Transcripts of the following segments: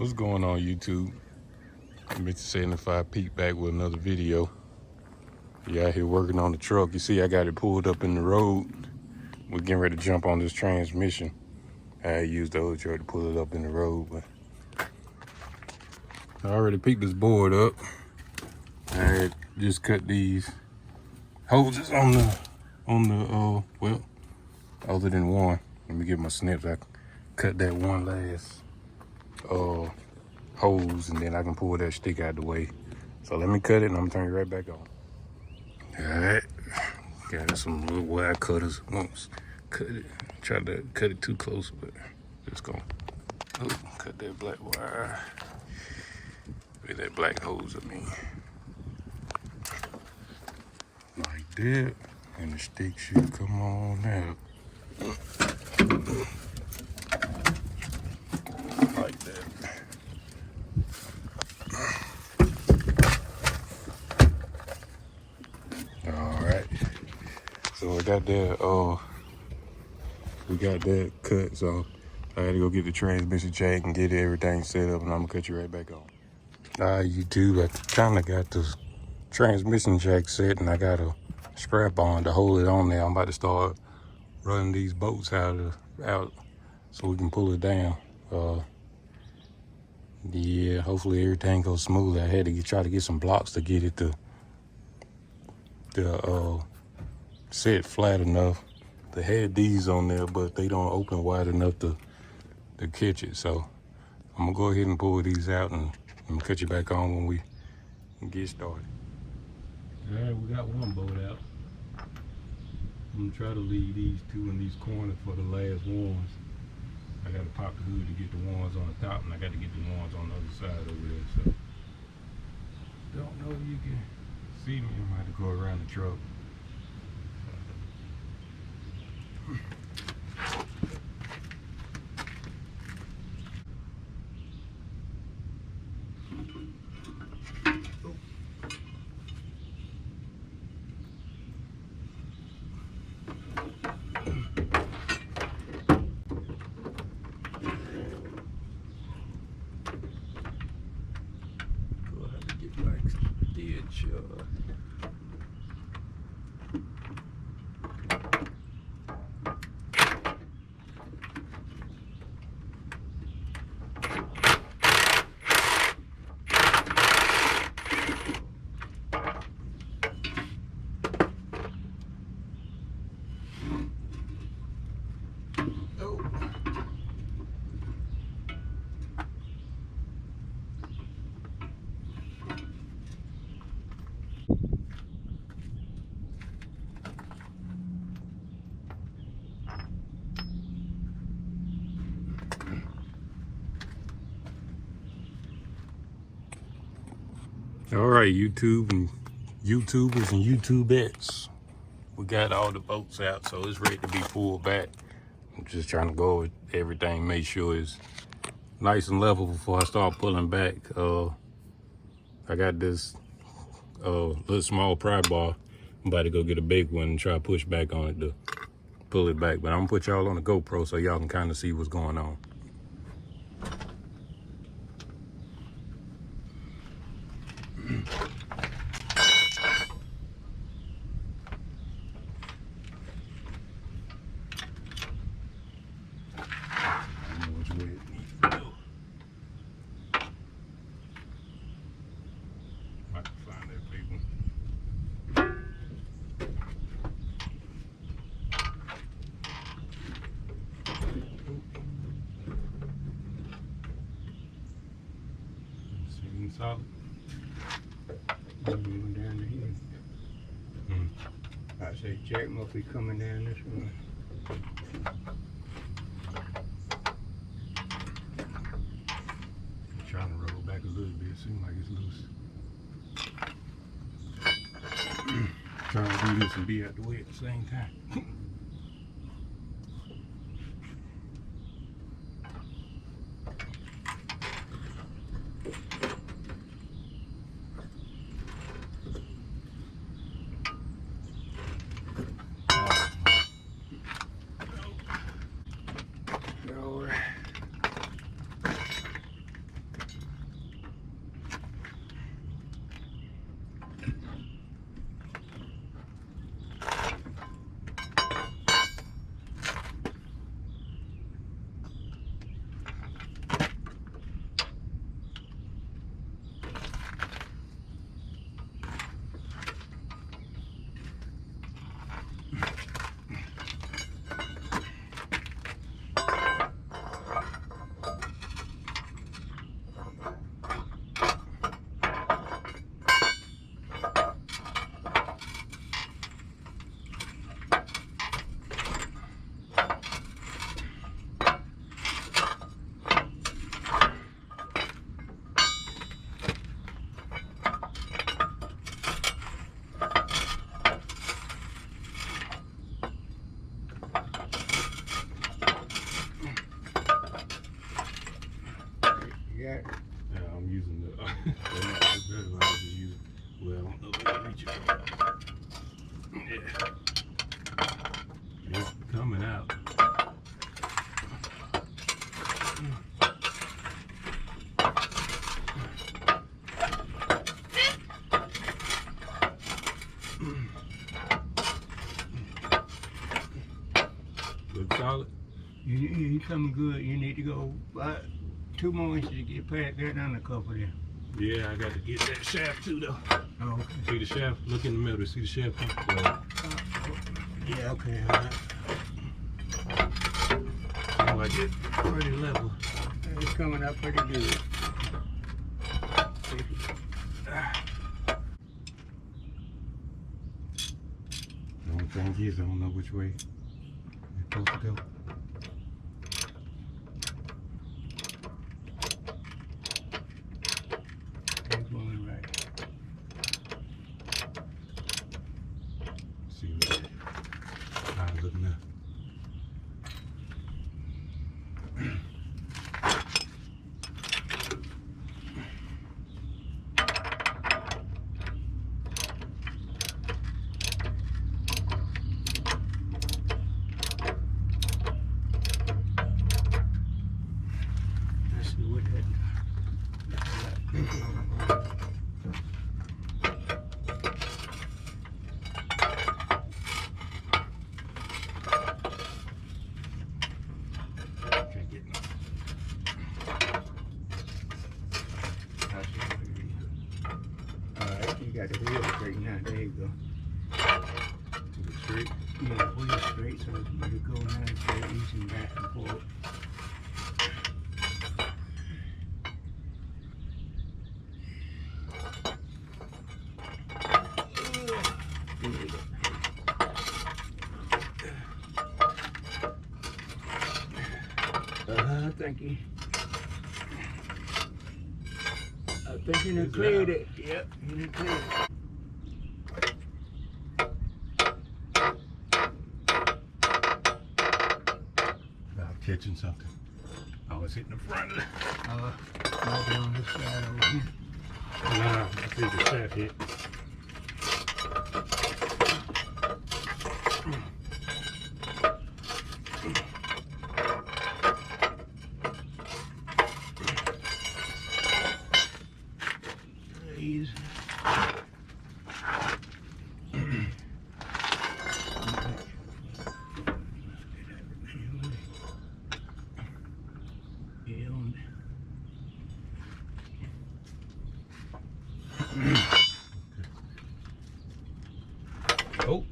What's going on, YouTube? Mr. 75 Pete back with another video. Yeah, out here working on the truck. You see I got it pulled up in the road. We're getting ready to jump on this transmission. I used the old truck to pull it up in the road, but I already picked this board up. I had just cut these hoses on the well, other than one. Let me get my snips. I cut that one last hose, and then I can pull that stick out the way. So let me cut it, and I'm gonna turn it right back on. All right, got some little wire cutters. Once cut it, tried to cut it too close, but just gonna cut that black wire. With that black hose, I mean, like that, and the stick should come on out. Like that. Alright. So I got that we got that cut, so I had to go get the transmission jack and get everything set up, and I'm gonna cut you right back on. YouTube, I kinda got the transmission jack set, and I got a strap on to hold it on there. I'm about to start running these bolts out so we can pull it down. Yeah, hopefully everything goes smooth. I had to try to get some blocks to get it to set flat enough. They had these on there, but they don't open wide enough to catch it. So I'm gonna go ahead and pull these out, and I'm gonna cut you back on when we get started. All right, we got one bolt out. I'm gonna try to leave these two in these corners for the last ones. I gotta pop the hood to get the ones on the top, and I got to get the ones on the other side over there. So don't know if you can see me. I might have to go around the truck. All right, YouTube and YouTubers and YouTubettes, we got all the bolts out, so it's ready to be pulled back. I'm just trying to go over everything, make sure it's nice and level before I start pulling back. I got this little small pry bar. I'm about to go get a big one and try to push back on it to pull it back. But I'm gonna put y'all on the GoPro so y'all can kind of see what's going on. Solid. Down to here. I say Jack must be coming down this way. I'm trying to roll back a little bit. It seems like it's loose. Trying to do this and be out the way at the same time. Yeah. Yeah, I'm using the. Well, no, it's better when I just use. Well, I don't know if I can reach it. Yeah. It's coming out. Look solid. You coming good. You need to go 2 more inches to get past that undercover there. Yeah, I got to get that shaft too, though. Oh, okay. See the shaft? Look in the middle. See the shaft? Yeah, okay. All right. Seems like it's pretty level. It's coming up pretty good. The only thing is, I don't know which way it's supposed to go. It's going right. See what how it's looking now. Let's see what that. Can't get nothing. Alright, you got the wheel straight now. There you go. To the straight. Yeah, the wheel straight, so you go now straight, easing back and forth. Thank you. I think you done cleared it. Yep, you done cleared it. About catching something. Oh, it's hitting the front of it. Might be on this side over here. Nah, I see the shaft hit. Easy. Oh.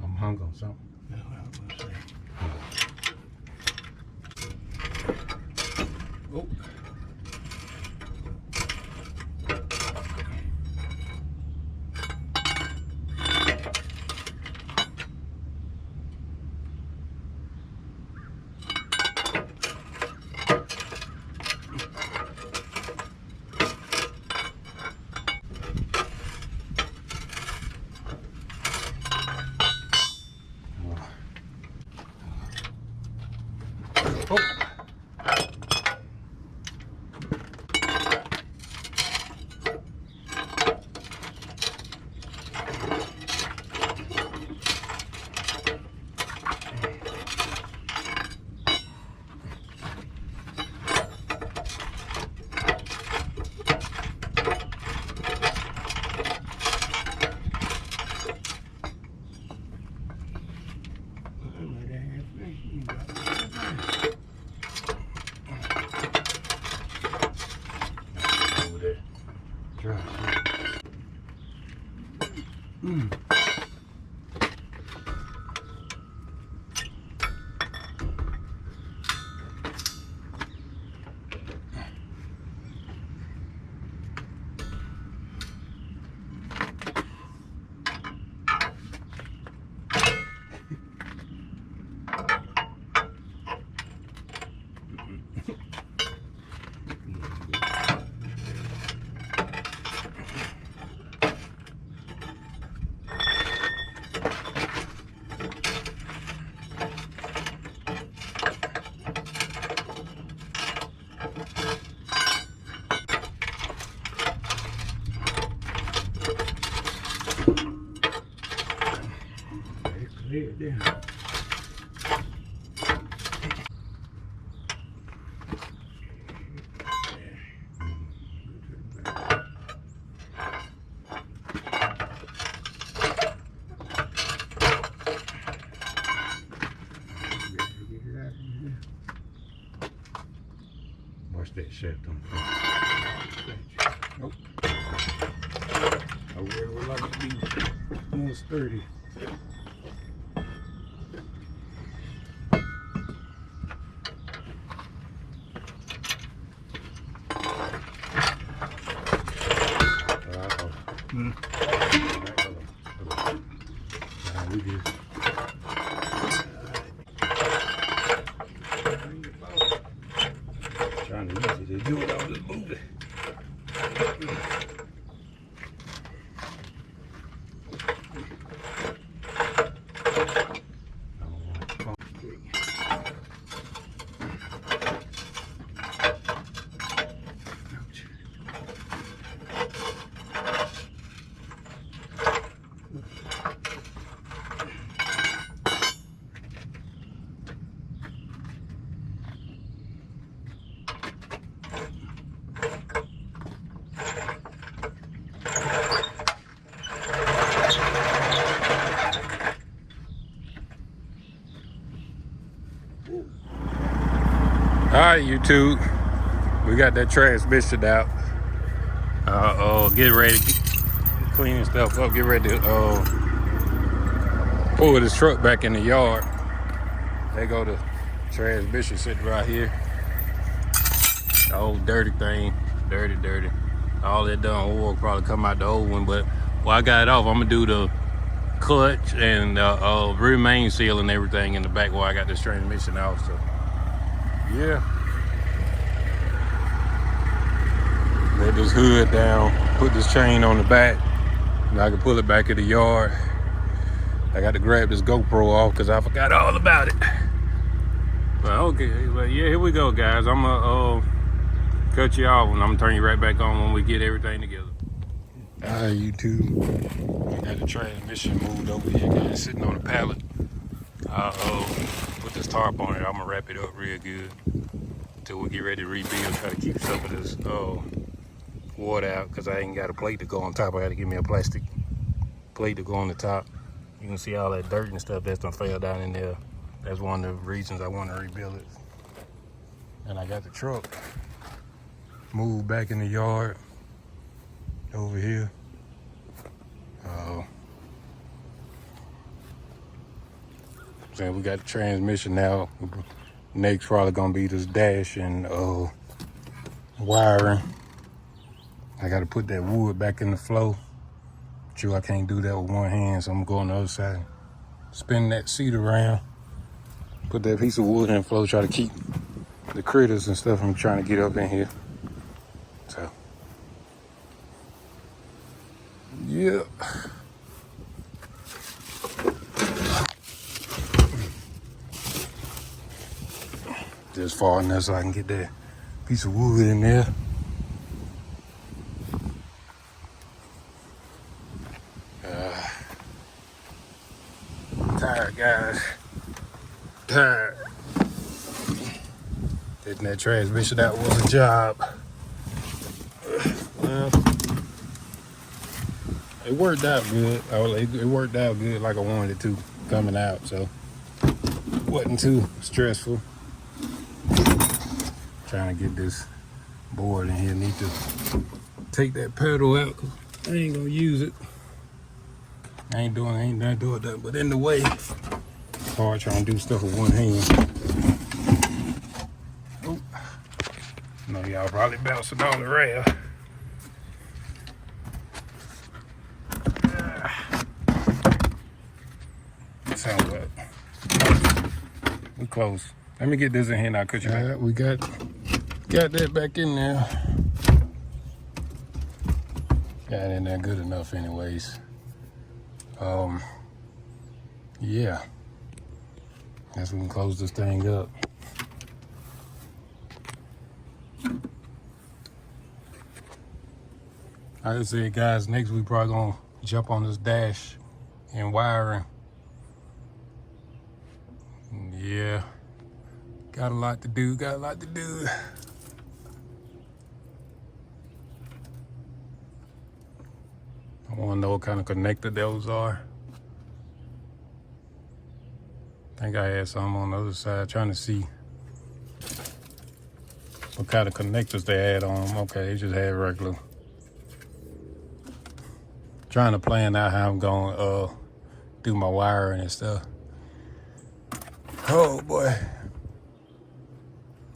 I'm hung on something. That's what I was gonna say. Oh. Over there. Try. It's clear there. Watch that shaft on the front. Nope. I really would like it to be more sturdy. We did. Trying to use it to do it all this moving. All right, YouTube, we got that transmission out. Get ready, cleaning stuff up. Get ready to pull this truck back in the yard. There go the transmission sitting right here. The old dirty thing, dirty. All that done oil probably come out the old one, but while I got it off, I'm gonna do the clutch and rear main seal and everything in the back while I got this transmission off. So yeah, let this hood down, put this chain on the back, and I can pull it back in the yard. I got to grab this GoPro off because I forgot all about it. But okay, but yeah, here we go, guys. I'm gonna cut you off and I'm gonna turn you right back on when we get everything together. All right, YouTube, I got the transmission moved over here, guys, sitting on the pallet. I'll put this tarp on it. I'm gonna wrap it up real good until we get ready to rebuild. Try to keep some of this water out because I ain't got a plate to go on top. I had to give me a plastic plate to go on the top. You can see all that dirt and stuff that's done fell down in there. That's one of the reasons I want to rebuild it. And I got the truck moved back in the yard over here. So we got the transmission now. Next probably gonna be this dash and wiring. I gotta put that wood back in the flow. Sure, I can't do that with one hand, so I'm going the other side. Spin that seat around. Put that piece of wood in the flow, try to keep the critters and stuff I'm trying to get up in here. So, yeah. Just far enough so I can get that piece of wood in there. Tired, guys. Tired. Getting that transmission out was a job. Well, it worked out good. It worked out good like I wanted it to coming out, so it wasn't too stressful. Trying to get this board in here. Need to take that pedal out because I ain't gonna use it. I ain't not doing that, but in the way, it's hard trying to do stuff with one hand. Oh, I know y'all probably bouncing on the rail. Sounds good. We close. Let me get this in here and I'll cut you back. All right, we got that back in there. Got it in there good enough anyways. Yeah. Guess we can close this thing up. Like I said, guys, next week probably gonna jump on this dash and wiring. Yeah, got a lot to do, I want to know what kind of connector those are. I think I had some on the other side, trying to see what kind of connectors they had on them. Okay, they just had regular. Trying to plan out how I'm gonna do my wiring and stuff. Oh boy,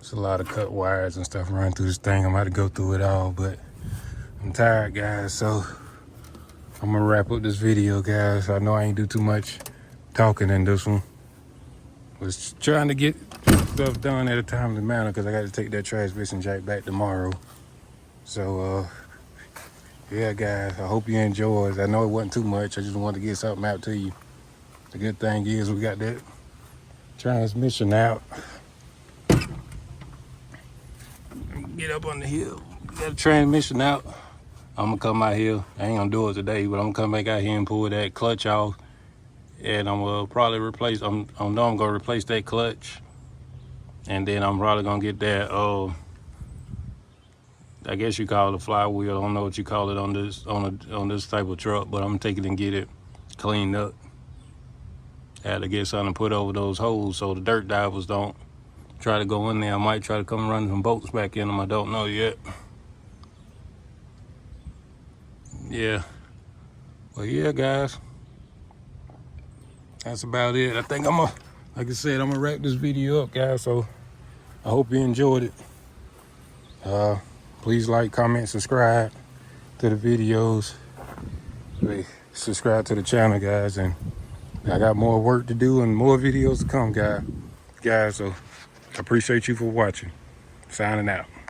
it's a lot of cut wires and stuff running through this thing. I'm about to go through it all, but I'm tired, guys, so I'm gonna wrap up this video, guys. I know I ain't do too much talking in this one. Was trying to get stuff done at a timely manner because I got to take that transmission jack back tomorrow. So, yeah, guys, I hope you enjoyed. I know it wasn't too much. I just wanted to get something out to you. The good thing is we got that transmission out. Get up on the hill. We got the transmission out. I'm gonna come out here. I ain't gonna do it today, but I'm gonna come back out here and pull that clutch off. And I'm gonna probably replace, I know I'm gonna replace that clutch. And then I'm probably gonna get that, I guess you call it a flywheel. I don't know what you call it on this type of truck, but I'm gonna take it and get it cleaned up. I had to get something put over those holes so the dirt divers don't try to go in there. I might try to come run some bolts back in them. I don't know yet. Yeah. Well, yeah, guys. That's about it. I think like I said, I'm gonna wrap this video up, guys. So I hope you enjoyed it. Please like, comment, subscribe to the videos. Subscribe to the channel, guys. And I got more work to do and more videos to come, guys. So I appreciate you for watching. Signing out.